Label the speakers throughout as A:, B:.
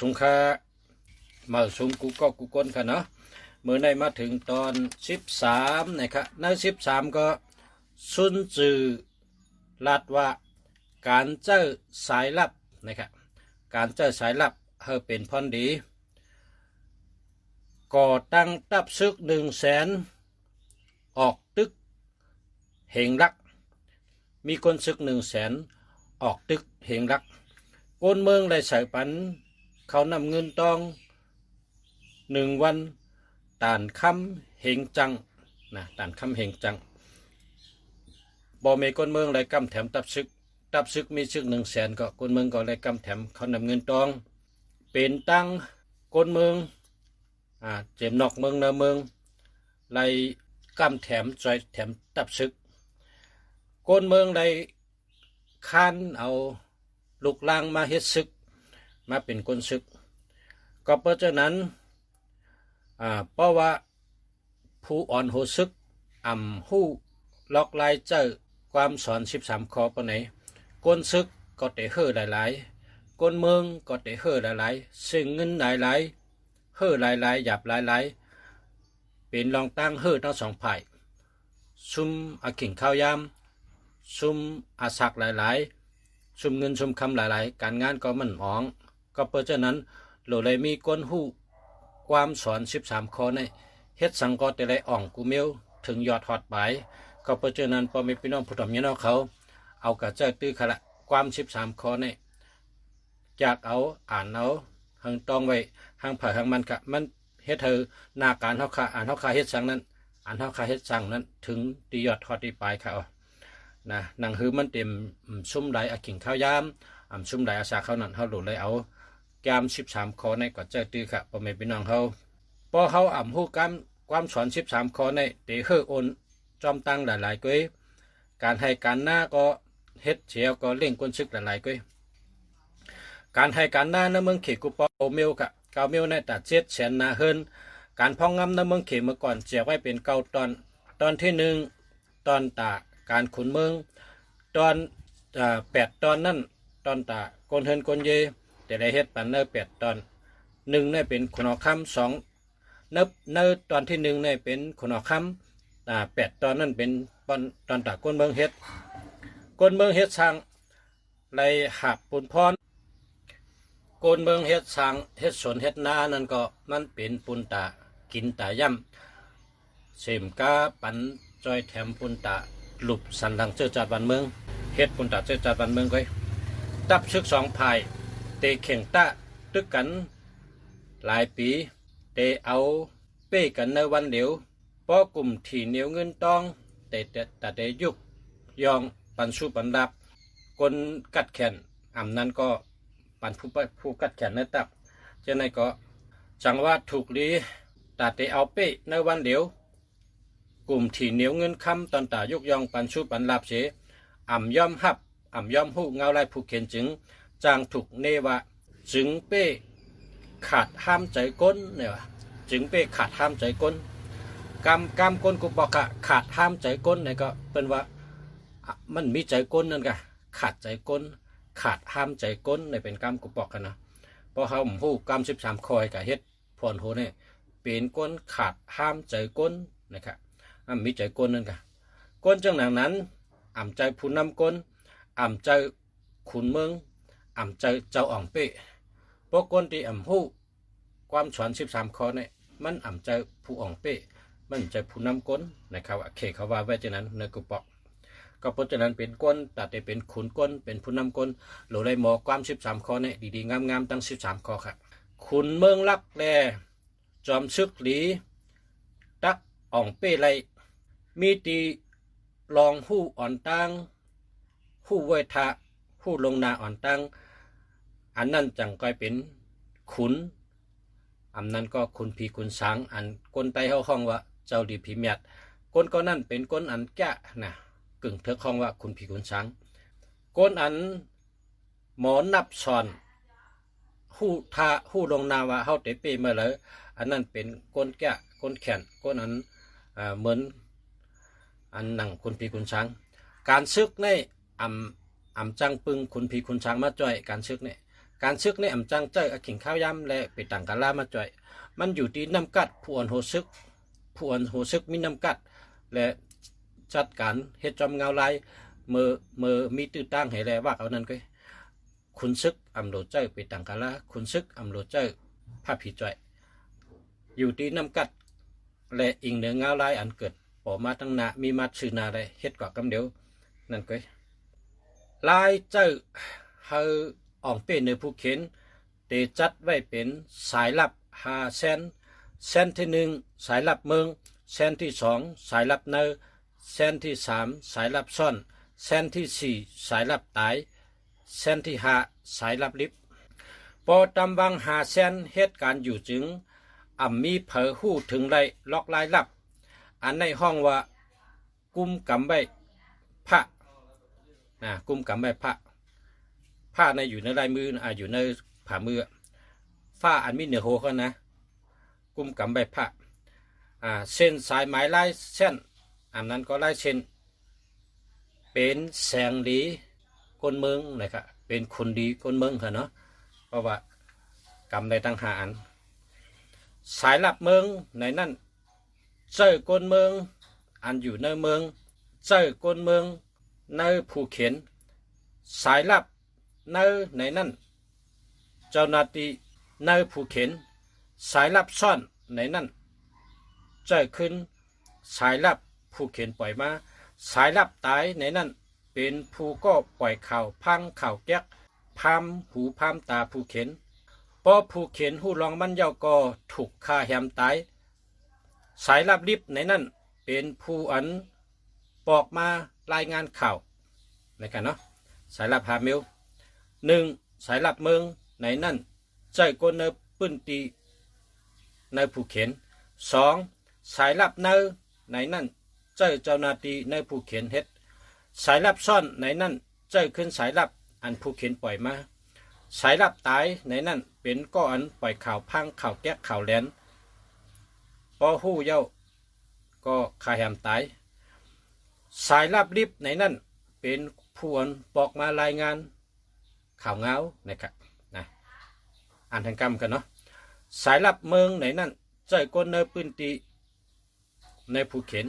A: สงค่ามาสงกูก็กูก้นกันเนาะเมื่อในมาถึงตอน13นะครับใน13ก็ซุนจือลัดว่าการเจ้าสายลับนะครับการเจ้าสายลับเฮอเป็นพรดีก่อตั้งตับซึก100,000ออกตึกเหงรักมีคนซึก100,000ออกตึกเหงรักก้นเมืองได้ใส่ปันเขานำเงินตอง1 วันตานคำเหงจังนะตานคำเหงจังบ่มีก้นเมืองได้กำแถมตับซึกมีซึก100,000ก็ก้นเมืองก็ได้กำแถมเขานำเงินตองเป็นตั้งก้นเมืองเจ็บนอกเมืองนาเมืองไล่กำแถมจอยแถมตับซึกก้นเมืองได้ค้านเอาลูกลางมาเฮ็ดซึกมาเป็นก้นซึกก็เพราะฉะนั้นเพราะว่าผู้อ่อนโหซึกหู้ล็อกลายเจอความสอน13ข้อปะไหนก้นซึกก็เตะเฮ่อหลายๆก้นเมืองก็เตะเฮ่อหลายๆซึ่งเงินหลายๆเฮ่อหลายๆหยาบหลายๆเป็นรองตั้งเฮ่อทั้งสองฝ่ายซุ่มขิงข้าวยามซุ่มสักหลายๆซุ่มเงินซุ่มคำหลายๆการงานก็มันหมองก็เพราะฉะนั้นโลเลยมีก้นหู้ความสอน13ข้อในเฮ็ดสังกอแต่ไรอ่องกูเมียวถึงยอดฮอดไปก็เพราะฉะนั้นพอมีพี่น้องผู้ทำยันเขาเอากระเจ้าตื้อขละความ13ข้อในจากเอาอ่านเอาหังตองไว้หังผ่าหังมันกะมันเฮ็ดเธอหน้าการเฮาคาอ่านเฮาคาเฮ็ดสังนั้นอ่านเฮาคาเฮ็ดสังนั้นถึงตียอดฮอดที่ปลายเขานะหนังหือมันเต็มซุ่มใดขิงข้าวยามซุ่มใดอาสาเขานั่นเฮาหลุดเลยเอาแกม13ข้อในก็เจ้าตื้อค่ะพ่อแม่พี่น้องเฮาพอเฮาฮู้ความสอน13ข้อในเตเฮอโอนจอมตั้งหลายๆก้อยการให้การหน้าก็เฮ็ดเฉียวก็เล่งก้นซึกหลายๆก้อยการให้การหน้าในเมืองเขกุปอเมลค่ะ9 เมลในตัด700,000นาเฮินการพองงำในเมืองเขเมื่อก่อนเจียไว้เป็น9 ตอนที่1ตอนตาการขุนเมืองตอน8 ตอนนั่นตอนตากนเฮินกนเยแต่ได้เฮ็ดปันเนอ8 ตอน1เนี่ยเป็นขุนอคำ2เนตอนที่1เนี่ยเป็นขุนอคำ8 ตอนนั่นเป็นตอนตากนเมืองเฮ็ดสร้างไรหับปุนพรกนเมืองเฮ็ดสร้างเฮ็ดสวนเฮ็ดนานั่นก็มันเป็นปุนตากินตาย่ำเสมกาปันจอยแถมปุนตาหลุบสันหลังเจ้าจัดวันเมืองเฮ็ดปุนตาเจ้าจัดวันเมืองก้อยตับซึก2 ภายเตเข่งตะตึกกันหลายปีเตเอาเป้กันในวันเดียวพอกลุ่มที่เหนียวเงินตองเตยุกยองปันสู้ปันดับคนกัดแขนนั้นก็ปันผู้กัดแขนในตับเจ้าในก็จังว่าถูกลีตาเตเอาเป้ในวันเดียวกลุ่มที่เหนียวเงินคำตอนตายุกยองปันสู้ปันดับเสย่อมหับย่อมหูเงาลายผู้เขียนจึงจางถูกเนวะจึงเป้ขาดห้ามใจก้นเนี่ยวะจึงเป้ขาดห้ามใจก้นกำก้นกุปกะขาดห้ามใจก้นเนี่ยก็เป็นว่ามันมีใจก้นนั่นกะขาดใจก้นขาดห้ามใจก้นเนี่ยเป็นกำกุปกกันนะเพราะเขาหูกำ13คอยกับเฮ็ดพรโหเนี่ยเป็นก้นขาดห้ามใจก้นนะครับมีใจก้นนั่นกะก้นจังหนังนั้นใจผู้นำก้นใจขุนเมืองใจเจ้าอ่องเป้พวกก้นที่หูความสอน13ข้อเนี่ยมันใจผู้อ่องเป้มันใจผู้นำก้นนะครับเคเขาว่าไว้จากนั้นในกุปอกก็เพราะฉะนั้นเป็นก้นแต่เป็นขุนก้นเป็นผู้นำก้นหรือได้หมอความ13ข้อเนี่ยดีๆงามๆตั้ง13ข้อครับขุนเมืองลักแลจอมซึกหลีตักอ่องเป้ไรมีตีลองหู้อ่อนตั้งหู้เวทะหู้ลงนาอ่อนตั้งอันนั้นจังก็เป็นขุนนั้นก็ขุนผีขุนสางก้นไตเข้าห้องว่าเจ้าดีผีเมียดก้นก็นั่นเป็นก้นแก่นะกึ่งเถอะห้องว่าขุนผีขุนสางก้นหมอนับสอนหู้ลงนาว่าเฮาเตเปมาเลยอันนั้นเป็นก้นแก่ก้นแขนก้นเหมือนหนังขุนผีขุนสางการซึกในจังปึงขุนผีขุนช้างมาจ่อยการซึกเนี่ย การซึกในอ่ำจังเจ้อขิงข้าวยำและไปต่างกาลามาจ่อยมันอยู่ที่น้ำกัดผู้อ่อนโหซึกมีน้ำกัดและจัดการเฮ็ดจอมเงาลายเมื่อมีตื้อตั้งให้แลว่าเอานั้นก็คุณซึกอำโลเจ้อไปต่างกาลาคุณซึกอำโลเจ้อพระผีจ่อยอยู่ที่น้ำกัดและอิงเหนือเงาลายอันเกิดปอมาตั้งนามีมาชื่อนาได้เฮ็ดกว่ากำเดียวนั่นก็ลายเจ้อเฮาอ่องเป็นในผู้เข็นเตจัดไว้เป็นสายลับ5 เส้นที่1สายลับเมืองเส้นที่2สายลับเนอเส้นที่3สายลับซ่อนเส้นที่4สายลับตายเส้นที่5สายลับลิบพอตำวัง5 เส้นเหตุการณ์อยู่จึงมีเผอหู้ถึงไรล็อกลายลับอันในห้องว่ากุมกำไว้พระกุมกำไว้ผ้าในอยู่ในลายมืออยู่ในผ่ามือฝ้าอันมีเนื้อโหเขานะกุมกำใบผ้าเส้นสายไม้ลายเส้นอันนั้นก็ลายเส้นเป็นแสงดีคนเมืองนะครับเป็นคนดีคนเมืองค่ะเนาะเพราะว่ากำในตั้งหาอันสายลับเมืองในนั้นเจ้าคนเมืองอันอยู่ในเมืองเจ้าคนเมืองในผู้เขียนสายลับในนั้นเจ้าหน้าที่ในผู้เขียนสายลับซ่อนในนั้นเจ้าขึ้นสายลับผู้เขียนปล่อยมาสายลับตายในนั้นเป็นผู้ก็ปล่อยข่าวพังข่าวแก๊กพามหูพามตาผู้เขียนพอผู้เขียนหูลองมันเย้าก็ถูกฆ่าแหมตายสายลับลิบในนั้นเป็นผู้อันปอกมารายงานข่าวในกันเนาะสายลับ5 เมล1สายลับเมืองในนั้นใจก้นเนปื้นตีในผู้เขียน2สายลับในนั้นเจ้าหน้าที่ในผู้เขียนเฮ็ดสายลับซ่อนในนั้นขึ้นสายลับอันผู้เขียนปล่อยมาสายลับตายในนั้นเป็นก็อันปล่อยข่าวพังข่าวแก๊กข่าวแหลนพอหู้เย้าก็ฆ่าแหมตายสายลับลิบในนั้นเป็นผู้อันปอกมารายงานข่าวเงานะครับอ่านทางกรรมกันเนาะสายลับเมืองในนั้นใจก้นเนปืนตีในผู้เขียน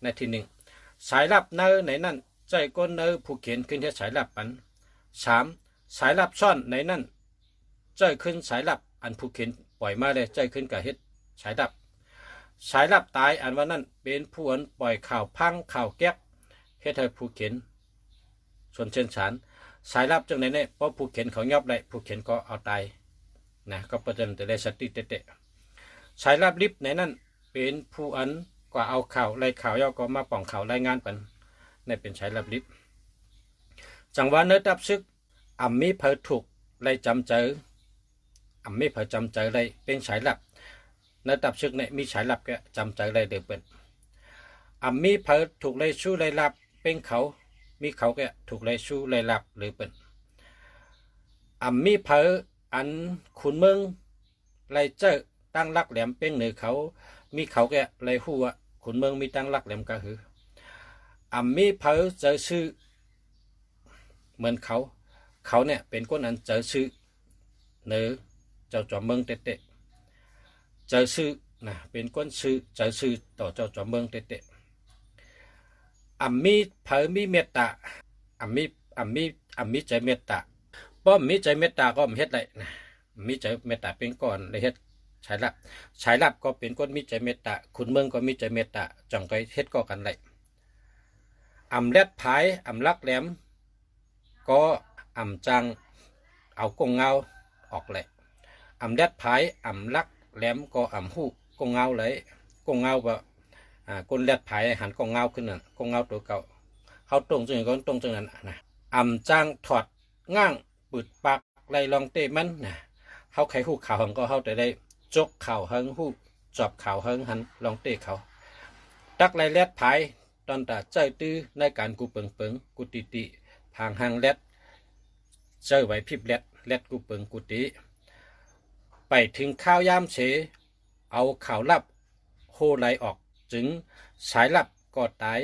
A: ในที่1สายลับในนั้นใจก้นเนผู้เขียนขึ้นที่สายลับอัน3สายลับซ่อนในนั้นใจขึ้นสายลับอันผู้เขียนปล่อยมาเลยใจขึ้นกับเฮ็ดสายลับตายอันว่านั้นเป็นผู้อันปล่อยข่าวพังข่าวแก๊กเฮ็ดให้ผู้เขียนส่วนเชิญสารสายลับจังไหนเนี่ยเพราะผู้เขียนเขายอบได้ผู้เขียนก็เอาตายก็ประเด็นแต่ได้สติเตะสายลับลิบในนั้นเป็นผู้อันกว่าเอาข่าวไล่ข่าวย่อก็มาป่องข่าวรายงานปันในเป็นสายลับลิบจังหวะเนื้อตับซึกมีเผอถูกไล่จำเจอมีเผอจำเจอไล่เป็นสายลับเนื้อตับซึกเนี่ยมีสายลับแกจำเจอไล่เดือเป็นมีเผอถูกไล่สู้ไล่ลับเป็นเขามีเขาแกถูกไล่สู้ไล่ลับหรือเป็นมีเผออันขุนเมืองไล่เจ้าตั้งลักแหลมเป็นเหนือเขามีเขาแกไล่หัวขุนเมืองมีตั้งลักแหลมก็คือมีเผอเจอชื่อเหมือนเขาเนี่ยเป็นคนอันเจอชื่อเนือเจ้าจอมเมืองเตะเจอชื่อเป็นคนชื่อเจอชื่อต่อเจ้าจอมเมืองเตะมีเผอมีเมตตามีใจเมตตาป้อมมีใจเมตตาก็เฮ็ดได้มีใจเมตตาเป็นก่อนเลยเฮ็ดสายลับก็เป็นคนมีใจเมตตาขุนเมืองก็มีใจเมตตาจังไปเฮ็ดก็กันได้แรดผายลักแหลมก็จังเอากงเงาออกเลยแรดผายลักแหลมก็หูกงเงาเลยกงเงาว่าก้นแรดผายหันกงเงาขึ้นน่ะกงเงาตัวเก่าเขาตรงจังก็ตรงจังนั้นนะจังถอดง่างปืดปากไล่ลองเตะมันเขาไขหูข่าวหังก็เขาแต่ได้จกข่าวหังหูจอบข่าวหังหันลองเตะเขาตักไล่แรดผายตอนตาใจตื้อในการกูเปิงกูติพางหางแรดเจอไว้พิบแรดกูเปิงกูติไปถึงข้าวยามเฉเอาข่าวลับโหไหลออกจึงสายลับก็ตาย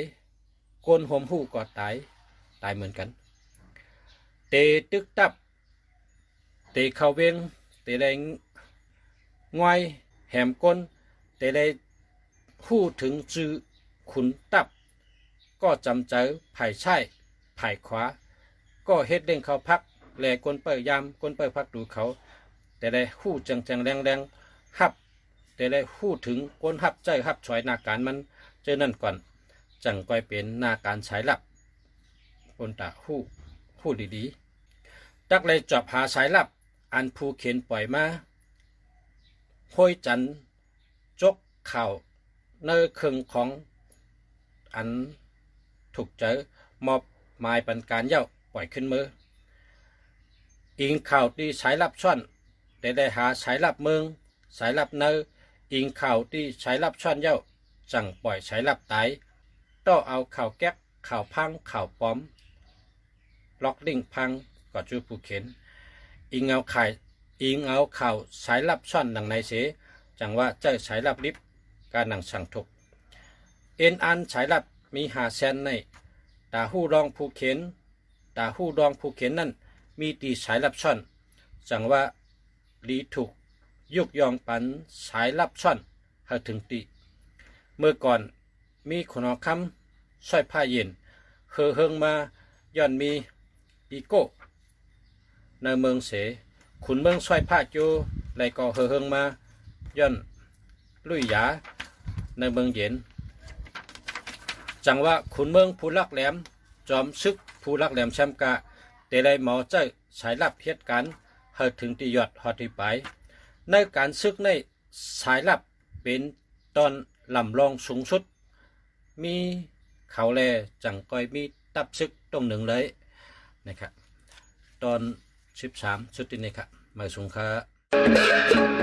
A: ก้นหมหูก็ตายเหมือนกันเตตึกตับ เตะเข้าเวียงเตะได้ง่อยแหมก้นเตะได้พูดถึงจื้อขุนตับก็จำเจอไผ่ใช่ไผ่ขวาก็เฮ็ดเด้งเขาพักแลกวนเปิดยามกวนเปิดพักดูเขาแต่ได้หู้จังแรงฮับแต่ได้หู้ถึงกวนฮับใจฮับฉอยนาการมันเจอนั่นก่อนจังก้อยเป็นนาการสายลับคนตาหู้ดีๆตักเลยจอบหาสายลับอันผู้เขียนปล่อยมาห้อยจันจกเข่าเนื้อครึ่งของอันถูกเจอมอบหมายปันการเย้าปล่อยขึ้นมืออิงข่าวที่สายลับช่อนได้หาสายลับเมืองสายลับเนื้ออิงข่าวที่สายลับช่อนเย้าจังปล่อยสายลับตายต้องเอาข่าวแก๊กข่าวพังข่าวปลอมล็อกลิงพังก็จูผู้เขียนอิงเอาข่าวสายลับช่อนหนังในเสจังว่าเจ้าสายลับลิบการหนังสั่งถกเอ็นอันสายลับมีหาแซนในตาหู้รองผู้เขียนนั่นมีตีสายลับช่อนจังว่าลีถูกยุกยองปันสายลับช่อนหาถึงตีเมื่อก่อนมีขนอคำสร้อยผ้าเย็นเฮิงมาย้อนมีอีโก้ในเมืองเสขุนเมืองสร้อยผ้าจูไรก็เฮิงมาย้อนลุยหยาในเมืองเย็นจังว่าขุนเมืองผู้ลักแหลมจอมซึกผู้ลักแหลมแชมกะแต่ได้หมอเจ้าสายลับเหตุการณ์เฮาถึงที่ยอดฮอดที่ไปในการซึกในสายลับเป็นตอนลำลองสูงสุดมีเขาแลจังก้อยมีตับซึกตรงหนึ่งเลยนะครับตอน13สุดที่นี่ครับมาสูงค่ะ